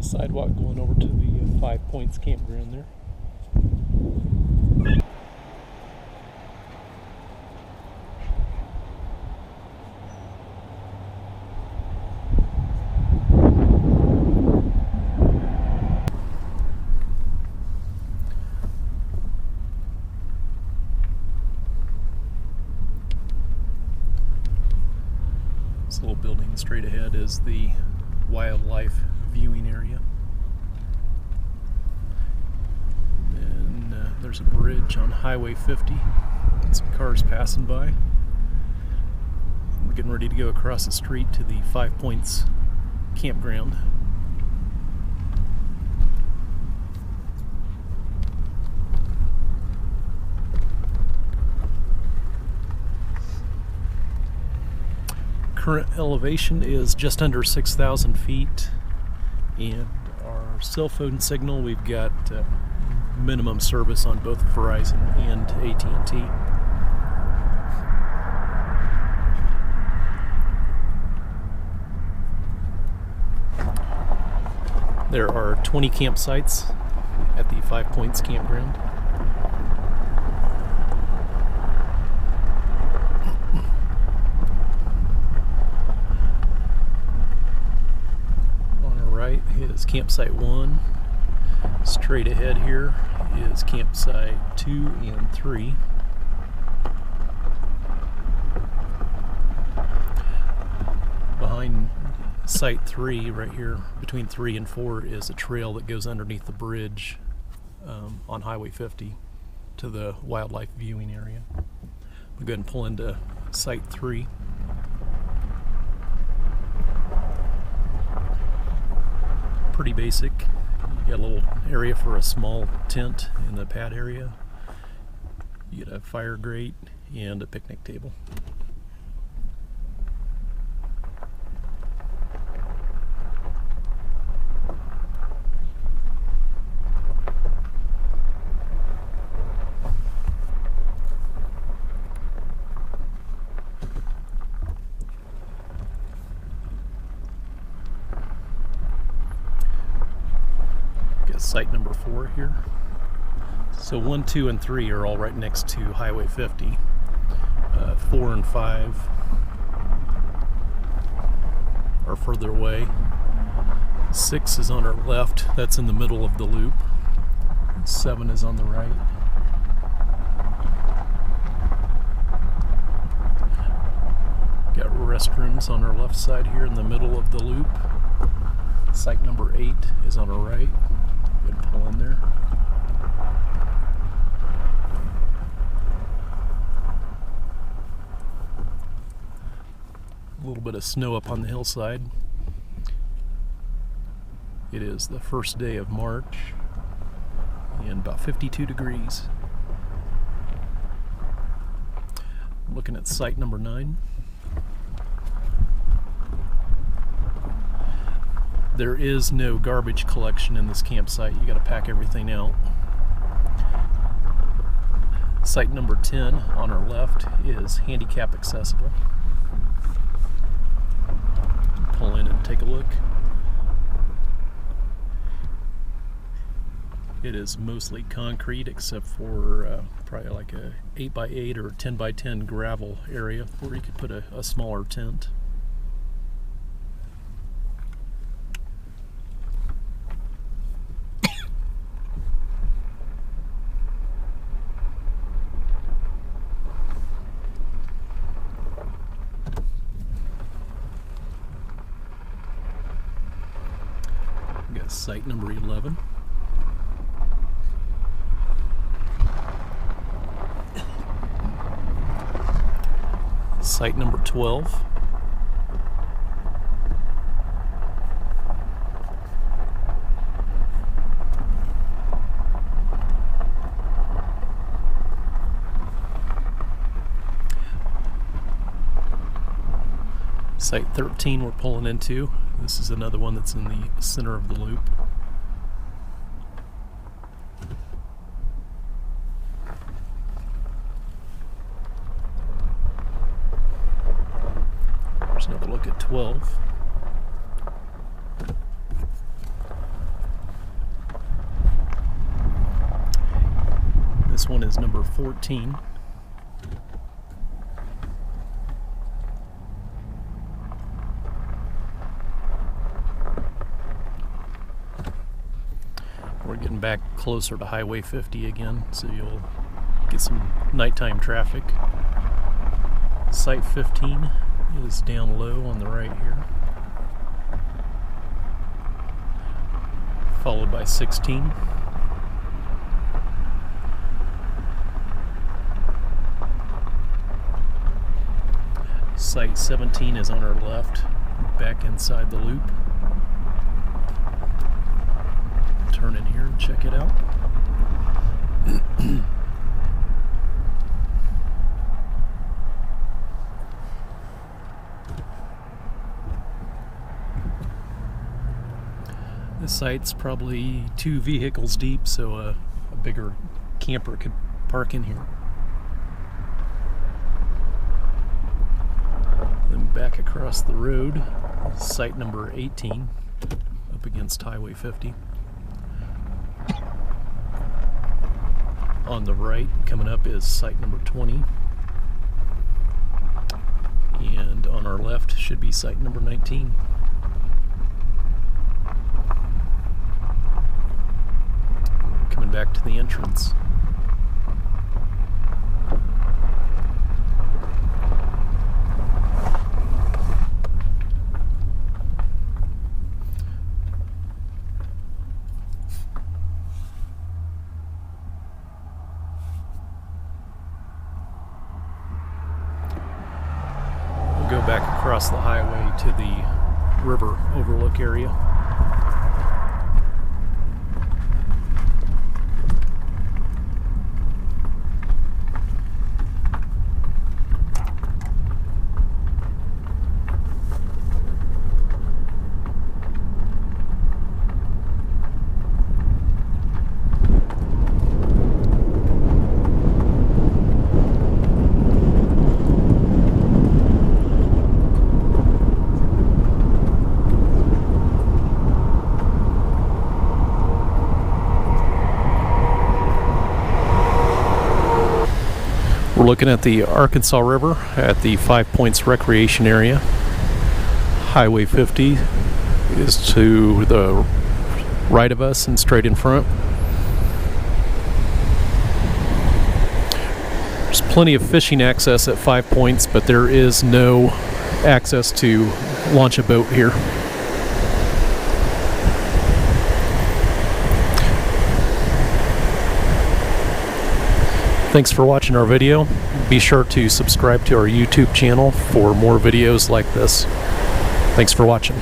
Sidewalk going over to the 5 Points Campground there. This little building straight ahead is the wildlife viewing area. And there's a bridge on Highway 50. Some cars passing by. We're getting ready to go across the street to the 5 Points Campground. Current elevation is just under 6,000 feet, and our cell phone signal, we've got minimum service on both Verizon and AT&T. There are 20 campsites at the 5 Points Campground. Is campsite 1. Straight ahead here is campsite 2 and 3. Behind site 3, right here, between 3 and 4, is a trail that goes underneath the bridge on Highway 50 to the wildlife viewing area. We'll go ahead and pull into site 3. Pretty basic. You got a little area for a small tent in the pad area. You get a fire grate and a picnic table. Site number 4 here. So 1, 2, and 3 are all right next to Highway 50. 4 and 5 are further away. 6 is on our left. That's in the middle of the loop. 7 is on the right. Got restrooms on our left side here in the middle of the loop. Site number 8 is on our right. Pull in there. A little bit of snow up on the hillside. It is the first day of March and about 52 degrees. Looking at site number 9. There is no garbage collection in this campsite. You got to pack everything out. Site number 10 on our left is handicap accessible. Pull in and take a look. It is mostly concrete except for probably like a 8x8 or 10x10 gravel area where you could put a smaller tent. Site number 11. Site number 12. Site 13 we're pulling into. This is another one that's in the center of the loop. There's another look at 12. one is number 14. We're getting back closer to Highway 50 again, so you'll get some nighttime traffic. Site 15 is down low on the right here, followed by 16. Site 17 is on our left, back inside the loop. Turn in here and check it out. This site's probably 2 vehicles deep, so a bigger camper could park in here. Then back across the road, site number 18, up against Highway 50. On the right, coming up, is site number 20. And on our left should be site number 19. Coming back to the entrance. Go back across the highway to the river Overlook area. We're looking at the Arkansas River at the 5 Points Recreation Area. Highway 50 is to the right of us and straight in front. There's plenty of fishing access at 5 Points, but there is no access to launch a boat here. Thanks for watching our video. Be sure to subscribe to our YouTube channel for more videos like this. Thanks for watching.